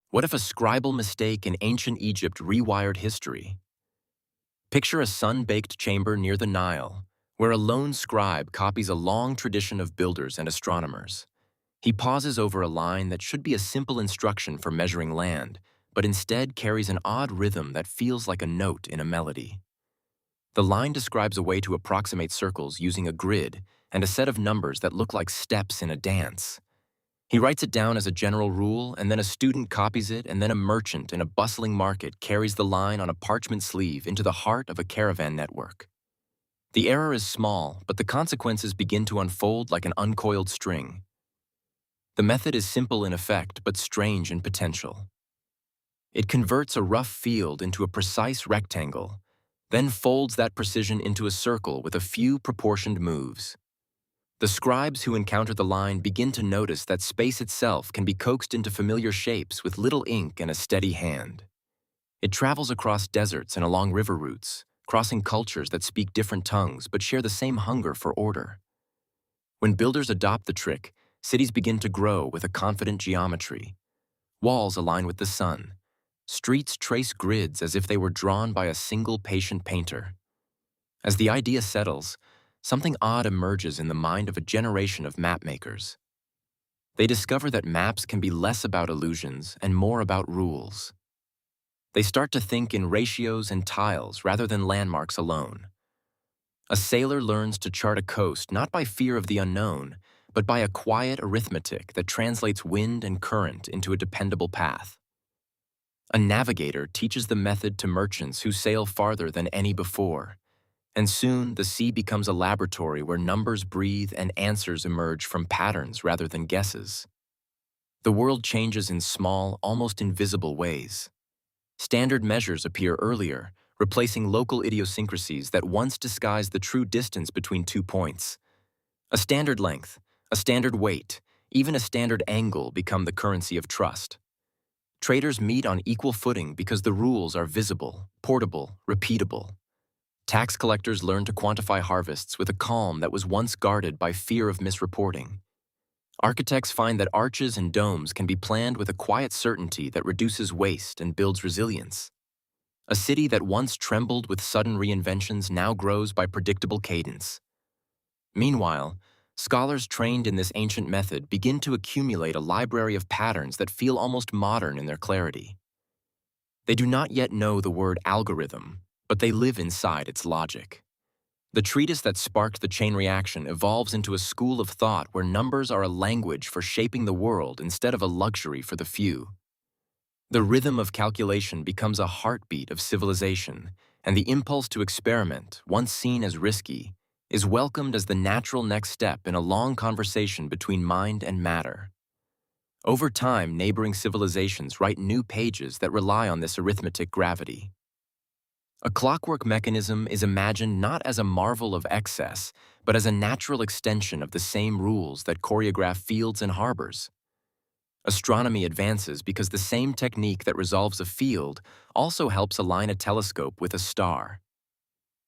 What if a scribal mistake in ancient Egypt rewired history? Picture a sun-baked chamber near the Nile, where a lone scribe copies a long tradition of builders and astronomers. He pauses over a line that should be a simple instruction for measuring land, but instead carries an odd rhythm that feels like a note in a melody. The line describes a way to approximate circles using a grid and a set of numbers that look like steps in a dance. He writes it down as a general rule, and then a student copies it, and then a merchant in a bustling market carries the line on a parchment sleeve into the heart of a caravan network. The error is small, but the consequences begin to unfold like an uncoiled string. The method is simple in effect, but strange in potential. It converts a rough field into a precise rectangle, then folds that precision into a circle with a few proportioned moves. The scribes who encounter the line begin to notice that space itself can be coaxed into familiar shapes with little ink and a steady hand. It travels across deserts and along river routes, crossing cultures that speak different tongues but share the same hunger for order. When builders adopt the trick, cities begin to grow with a confident geometry. Walls align with the sun. Streets trace grids as if they were drawn by a single patient painter. As the idea settles, something odd emerges in the mind of a generation of mapmakers. They discover that maps can be less about illusions and more about rules. They start to think in ratios and tiles rather than landmarks alone. A sailor learns to chart a coast not by fear of the unknown, but by a quiet arithmetic that translates wind and current into a dependable path. A navigator teaches the method to merchants who sail farther than any before. And soon, the sea becomes a laboratory where numbers breathe and answers emerge from patterns rather than guesses. The world changes in small, almost invisible ways. Standard measures appear earlier, replacing local idiosyncrasies that once disguised the true distance between 2 points. A standard length, a standard weight, even a standard angle become the currency of trust. Traders meet on equal footing because the rules are visible, portable, repeatable. Tax collectors learn to quantify harvests with a calm that was once guarded by fear of misreporting. Architects find that arches and domes can be planned with a quiet certainty that reduces waste and builds resilience. A city that once trembled with sudden reinventions now grows by predictable cadence. Meanwhile, scholars trained in this ancient method begin to accumulate a library of patterns that feel almost modern in their clarity. They do not yet know the word algorithm, but they live inside its logic. The treatise that sparked the chain reaction evolves into a school of thought where numbers are a language for shaping the world instead of a luxury for the few. The rhythm of calculation becomes a heartbeat of civilization, and the impulse to experiment, once seen as risky, is welcomed as the natural next step in a long conversation between mind and matter. Over time, neighboring civilizations write new pages that rely on this arithmetic gravity. A clockwork mechanism is imagined not as a marvel of excess, but as a natural extension of the same rules that choreograph fields and harbors. Astronomy advances because the same technique that resolves a field also helps align a telescope with a star.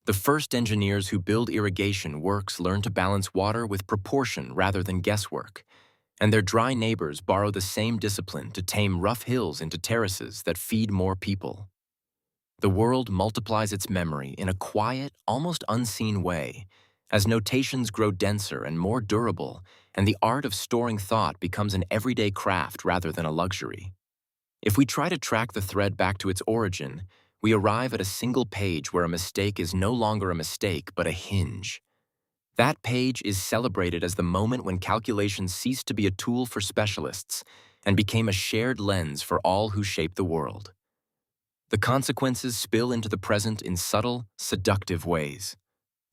The first engineers who build irrigation works learn to balance water with proportion rather than guesswork, and their dry neighbors borrow the same discipline to tame rough hills into terraces that feed more people. The world multiplies its memory in a quiet, almost unseen way, as notations grow denser and more durable, and the art of storing thought becomes an everyday craft rather than a luxury. If we try to track the thread back to its origin, we arrive at a single page where a mistake is no longer a mistake but a hinge. That page is celebrated as the moment when calculation ceased to be a tool for specialists and became a shared lens for all who shape the world. The consequences spill into the present in subtle, seductive ways.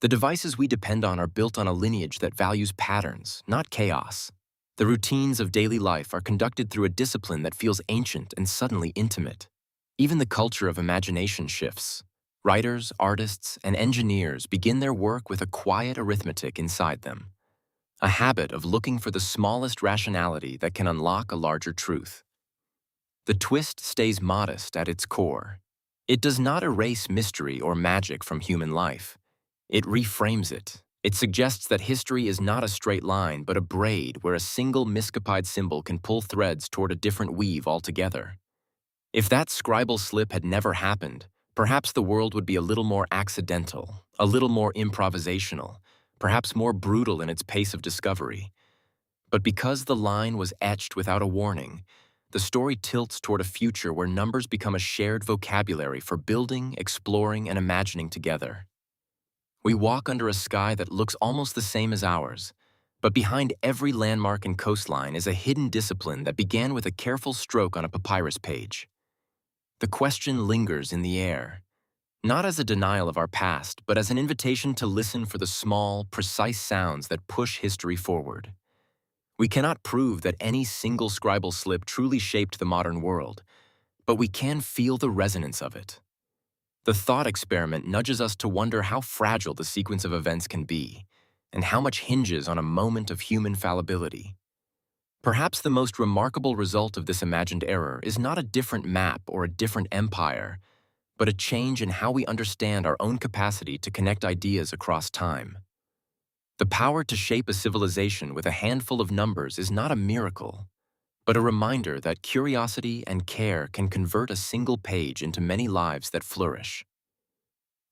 The devices we depend on are built on a lineage that values patterns, not chaos. The routines of daily life are conducted through a discipline that feels ancient and suddenly intimate. Even the culture of imagination shifts. Writers, artists, and engineers begin their work with a quiet arithmetic inside them, a habit of looking for the smallest rationality that can unlock a larger truth. The twist stays modest at its core. It does not erase mystery or magic from human life. It reframes it. It suggests that history is not a straight line, but a braid where a single miscopied symbol can pull threads toward a different weave altogether. If that scribal slip had never happened, perhaps the world would be a little more accidental, a little more improvisational, perhaps more brutal in its pace of discovery. But because the line was etched without a warning, the story tilts toward a future where numbers become a shared vocabulary for building, exploring, and imagining together. We walk under a sky that looks almost the same as ours, but behind every landmark and coastline is a hidden discipline that began with a careful stroke on a papyrus page. The question lingers in the air, not as a denial of our past, but as an invitation to listen for the small, precise sounds that push history forward. We cannot prove that any single scribal slip truly shaped the modern world, but we can feel the resonance of it. The thought experiment nudges us to wonder how fragile the sequence of events can be, and how much hinges on a moment of human fallibility. Perhaps the most remarkable result of this imagined error is not a different map or a different empire, but a change in how we understand our own capacity to connect ideas across time. The power to shape a civilization with a handful of numbers is not a miracle, but a reminder that curiosity and care can convert a single page into many lives that flourish.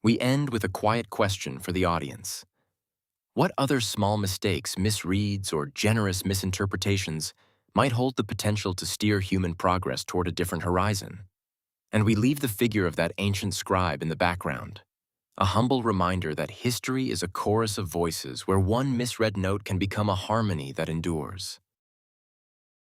We end with a quiet question for the audience. What other small mistakes, misreads, or generous misinterpretations might hold the potential to steer human progress toward a different horizon? And we leave the figure of that ancient scribe in the background, a humble reminder that history is a chorus of voices where one misread note can become a harmony that endures.